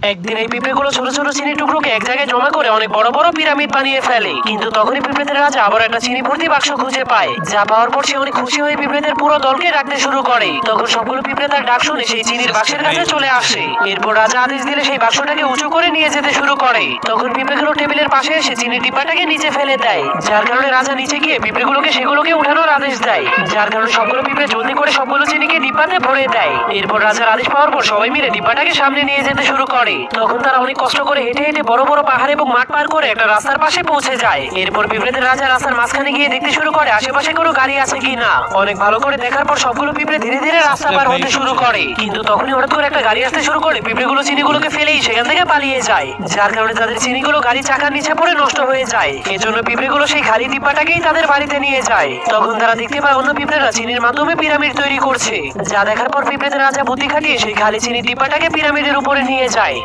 একদিন এই পিঁপড়েগুলো ছোট ছোট চিনি টুকরোকে এক জায়গায় জমা করে অনেক বড় বড় পিরামিড বানিয়ে ফেলে। কিন্তু তখনই পিঁপড়েদের রাজা আবার একটা চিনি ভর্তি বাক্স খুঁজে পায়, যা পাওয়ার পর সে অনেক খুশি হয়ে পিঁপড়েদের পুরো দলকে ডাকতে শুরু করে। তখন সবগুলো পিঁপড়ে তার ডাক শুনে সেই চিনির বাক্সের কাছে চলে আসে। এরপর রাজা আদেশ দিলে সেই বাক্সটাকে উঁচু করে নিয়ে যেতে শুরু করে। তখন পিঁপড়েগুলো টেবিলের পাশে এসে চিনির ডিব্বাটাকে নিচে ফেলে দেয়, যার কারণে রাজা নিচে গিয়ে পিঁপড়েগুলোকে সেগুলোকে উঠানোর আদেশ দেয়, যার কারণে সবগুলো পিঁপড়ে জলদি করে সবগুলো চিনিকে ডিব্বাতে ভরে দেয়। এরপর রাজার আদেশ পাওয়ার পর সবাই মিলে ডিব্বাটাকে সামনে নিয়ে যেতে শুরু করে। তখন তারা অনেক কষ্ট করে হেঁটে হেঁটে বড় বড় পাহাড় এবং মাঠ পার করে একটা রাস্তার পাশে পৌঁছে যায়। এরপর পিঁপড়েদের রাজা রাস্তার মাঝখানে গিয়ে দেখতে শুরু করে আশেপাশে কোনো গাড়ি আছে কিনা। অনেক ভালো করে দেখার পর সবগুলো পিঁপড়ে ধীরে ধীরে রাস্তা পার হতে শুরু করে। কিন্তু তখনই হঠাৎ করে একটা গাড়ি আসতে শুরু করে পিঁপড়েগুলো চিনিগুলোকে ফেলেই সেখান থেকে পালিয়ে যায়, যার কারণে তাদের চিনিগুলো গাড়ি চাকার নিচে পড়ে নষ্ট হয়ে যায়। এজন্য পিঁপড়েগুলো সেই খালি ডিব্বাটাকেই তাদের বাড়িতে নিয়ে যায়। তখন তারা দেখতে পায় অন্য পিঁপড়েরা চিনির মাধ্যমে পিরামিড তৈরি করছে, যা দেখার পর পিঁপড়েদের রাজা বুদ্ধি খাটিয়ে সেই খালি চিনির ডিব্বাটাকে পিরামিডের উপরে নিয়ে যায়।